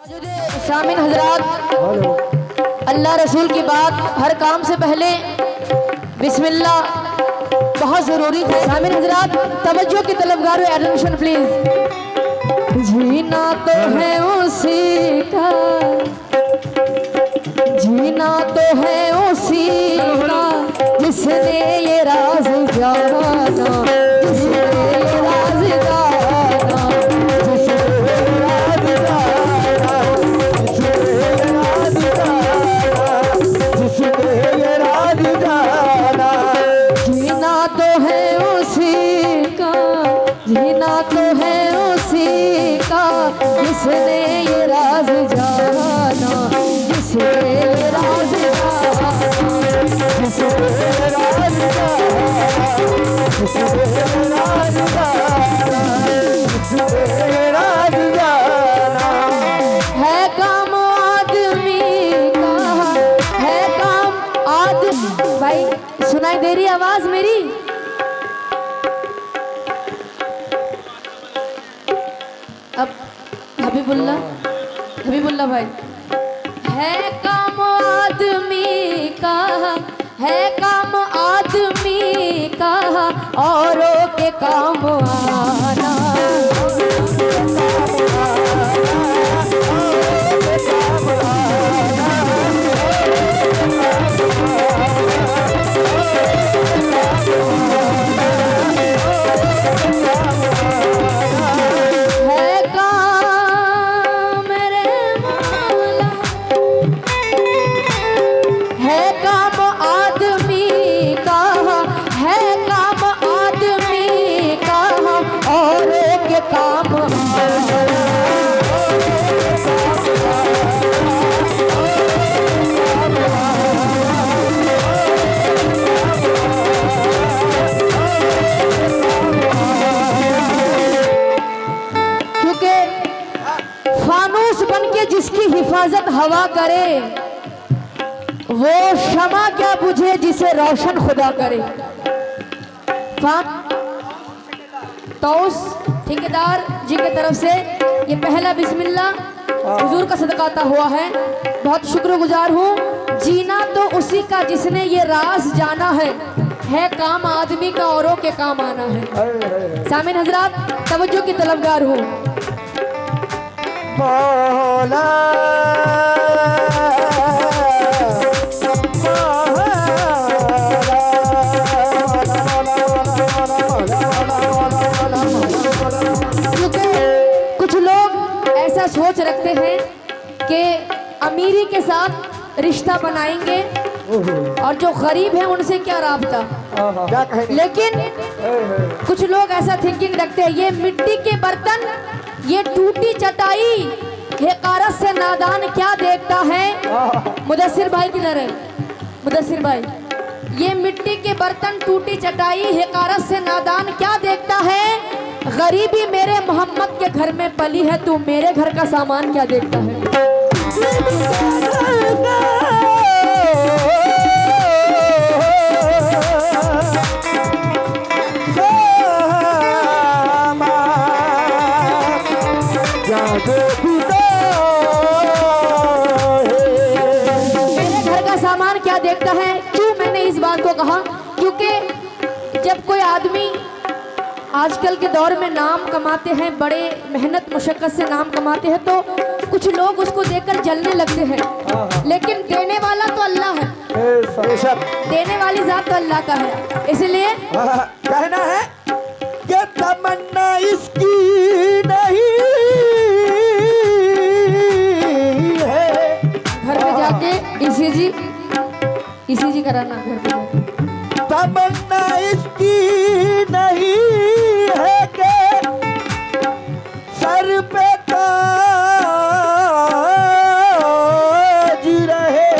सामिन हजरात, अल्लाह रसूल की बात हर काम से पहले बिस्मिल्लाह बहुत ज़रूरी है। सामिन हजरात तवज्जो की तलबगार, अटेंशन प्लीज। जीना तो है उसी का, जीना तो है उसी का जिसने ये राज जाना, जिसने ये राज जाना, जिसने ये राज जाना, जीना तो है उसी का, जीना तो है उसी का जिसने ये राज जाना, जिसने ये राज जाना, जिसने ये राज जाना, जिसने ये राज जाना, जिसने ये राज जाना। है काम आदमी का, है काम आदमी। भाई सुनाई दे रही आवाज मेरी? अब हबीबुल्लाह, हबीबुल्लाह भाई। है काम आदमी का, है काम आदमी का औरों के काम आना, जिसकी हिफाजत हवा करे वो शमा क्या बुझे जिसे रोशन खुदा करे। तो उस ठेकेदार जी की तरफ से ये पहला बिस्मिल्लाह हुजूर का सदकाता हुआ है, बहुत शुक्रगुजार हूँ। जीना तो उसी का जिसने ये राज जाना है काम आदमी का औरों के काम आना है। सामिन हजरात तवज्जो की तलबगार हूँ। मौला कुछ लोग ऐसा सोच रखते हैं कि अमीरी के साथ रिश्ता बनाएंगे और जो गरीब है उनसे क्या राबता, लेकिन कुछ लोग ऐसा थिंकिंग रखते हैं ये मिट्टी के बर्तन, ये टूटी चटाई, हिकारत से नादान क्या देखता है। मुदस्सिर भाई किधर है? मुदस्सिर भाई, ये मिट्टी के बर्तन, टूटी चटाई, हिकारत से नादान क्या देखता है। गरीबी मेरे मोहम्मद के घर में पली है, तू मेरे घर का सामान क्या देखता है। मेरे घर का सामान क्या देखता है। क्यों मैंने इस बात को कहा? क्योंकि जब कोई आदमी आजकल के दौर में नाम कमाते हैं, बड़े मेहनत मुशक्कत से नाम कमाते हैं, तो कुछ लोग उसको देखकर जलने लगते हैं, लेकिन देने वाला तो अल्लाह है, देने वाली जात तो अल्लाह का है। इसलिए कहना है कि तमन्ना इसकी नहीं है। घर पे जाके ईसीजी कराना, घर पे जाके। तमन्ना इसकी नहीं है कि सर पे ताज रहे,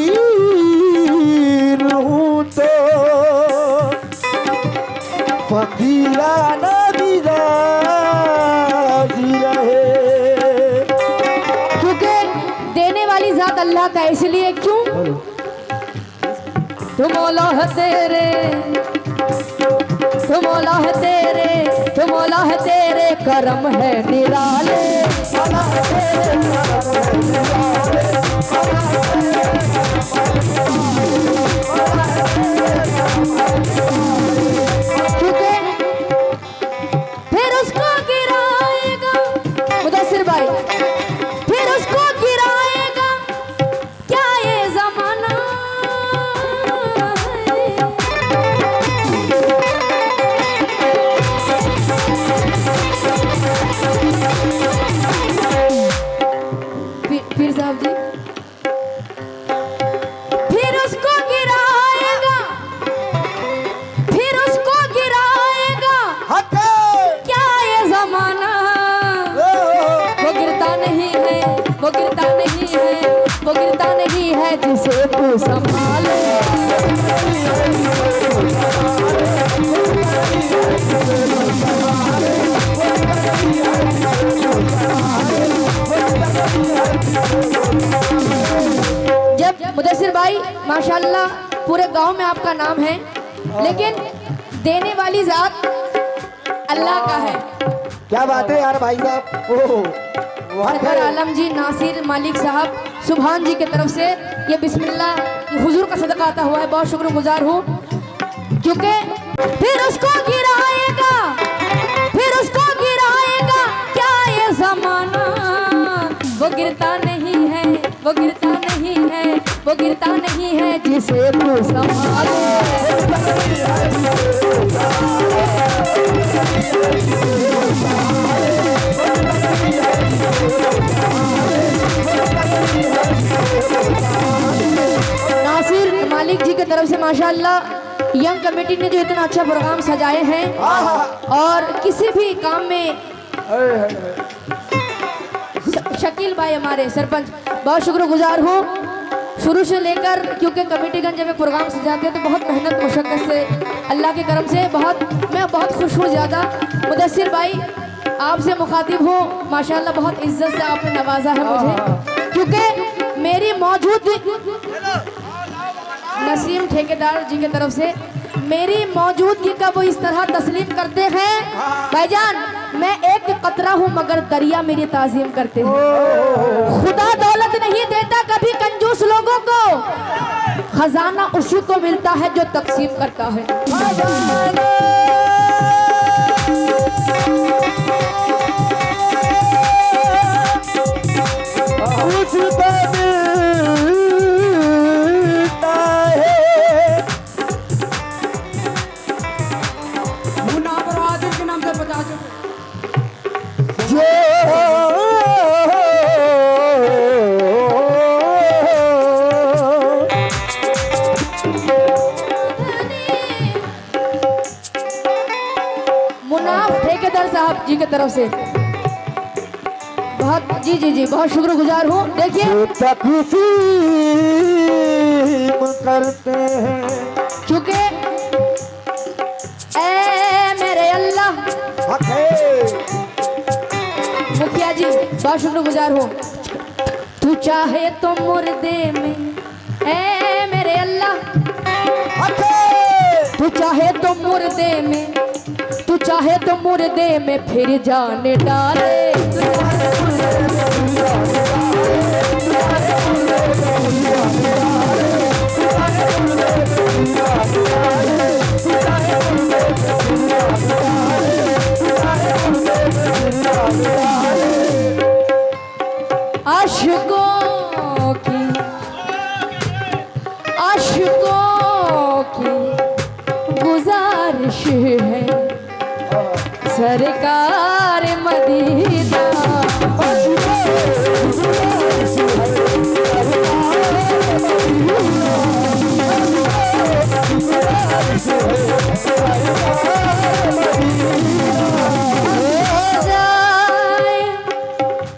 फकीर हूँ तो फकीराना मिजाज रहे। क्योंकि देने वाली जात अल्लाह का, इसलिए क्यों तुम मौला है तेरे, तुम मौला है तेरे, तो मौला है तेरे करम है निराले। क्योंकि फिर उसको गिराएगा मुदस्सिर भाई, फिर उसको गिराएगा क्या ये जमाना है। फिर साहब जी, फिर उसको गिराएगा, फिर उसको गिराएगा क्या ये जमाना। वो गिरता नहीं है, वो गिरता नहीं है, वो गिरता नहीं है जिसे तू संभाले। जब मुदस्सिर भाई माशाल्लाह पूरे गांव में आपका नाम है, लेकिन देने वाली जात अल्लाह का है। क्या बात है यार भाई साहब। ओह सरकार आलम जी नासिर मालिक साहब सुभान जी की तरफ से ये बिस्मिल्लाह हुजूर का सदका आता हुआ है, बहुत शुक्रगुजार हूँ। क्योंकि फिर उसको गिराएगा, फिर उसको गिराएगा क्या ये जमाना। वो गिरता नहीं है, वो गिरता नहीं है, वो गिरता नहीं है जिसे तू संभाले। नासिर मालिक जी की तरफ से माशाल्लाह यंग कमेटी ने जो इतना अच्छा प्रोग्राम सजाए हैं, और किसी भी काम में शकील भाई हमारे सरपंच बहुत शुक्रगुजार हूँ। शुरू से लेकर, क्योंकि कमेटीगंज जब प्रोग्राम सजाते हैं तो बहुत मेहनत मुशक्कत से अल्लाह के करम से मैं बहुत खुश हूँ ज़्यादा। मुदस्सिर भाई आपसे मुखातिब हूँ, माशाल्लाह बहुत इज्जत से आपने नवाजा है मुझे। क्योंकि मेरी मौजूद नसीम ठेकेदार जी की तरफ से मेरी मौजूदगी का वो इस तरह तस्लीम करते हैं, भाईजान मैं एक कतरा हूँ मगर दरिया मेरी ताजीम करते हैं। खुदा दौलत नहीं देता कभी कंजूस लोगों को, खजाना उसी को मिलता है जो तकसीम करता है। मुनाफ ठेकेदार साहब जी की तरफ से बहुत जी बहुत शुक्रगुजार हूँ। देखिए तकसीम करते हैं क्योंकि ए मेरे अल्लाह मुखिया जी बहुत शुक्रगुजार हूँ। तू चाहे तो मुर्दे में ए मेरे अल्लाह, तू चाहे तो मुर्दे में, तू चाहे तो मुर्दे में फिर जाने डाले। आशिकों की गुजारिश है सरकार मदीना।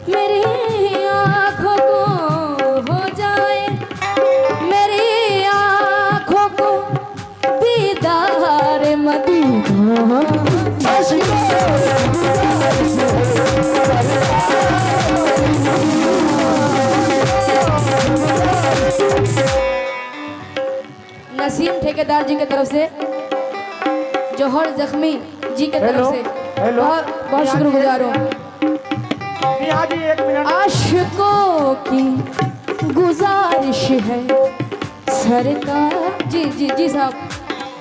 मेरी आँखों को हो जाए, मेरी आँखों को दीदार मदीना। नसीम ठेकेदार जी की तरफ से, जौहर जख्मी जी की तरफ से हेलो बहुत शुक्रगुजार हूँ। मियाँ जी 1 मिनट। आशिकों की गुजारिश है सरकार। जी जी जी साहब।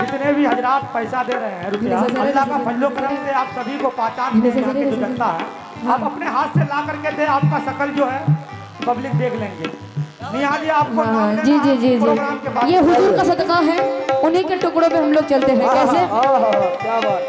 जितने भी हजरात पैसा दे रहे हैं रुपया, अल्लाह का फजलो करम से आप सभी को पहचान के यहाँ की जो जनता है, आप अपने हाथ से ला करके दे, आपका शकल जो है पब्लिक देख लेंगे। मियाँ जी आपको नाम जी लेना जी जी प्रोग्राम के बाद। जी, ये हुजूर का सदका है, उन्हीं के टुकड़ों पे हम लोग चलते हैं। कैसे? क्या बात।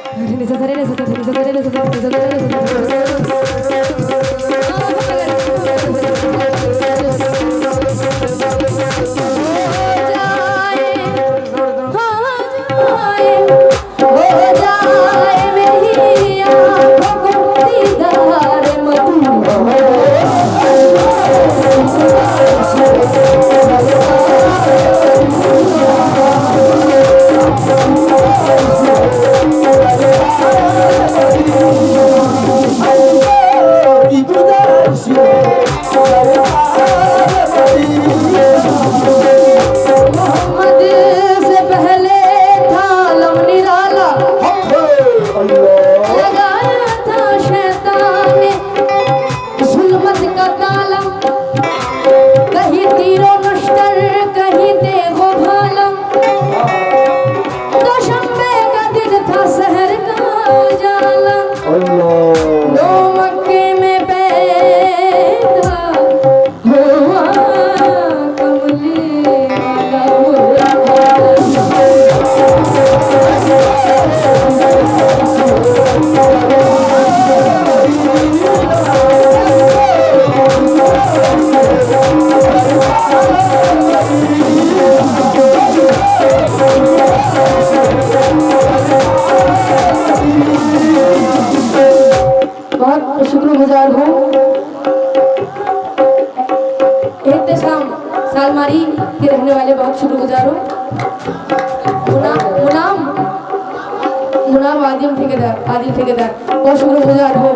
शुक्रगुजार हूँ। एहतशाम सालमारी के रहने वाले बहुत शुक्रगुजार हूँ। मुनाम आदिल ठेकेदार बहुत शुक्रगुजार हूँ।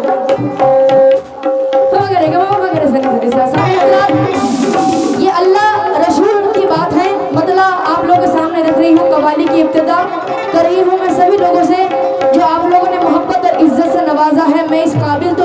ये अल्लाह रसूल की बात है, मतलब आप लोगों के सामने रख रही हूँ। कव्वाली की इब्तिदा कर रही हूँ मैं सभी लोगों से जो आप लोगों ने मोहब्बत और इज्जत से नवाजा है। मैं इस काबिल तो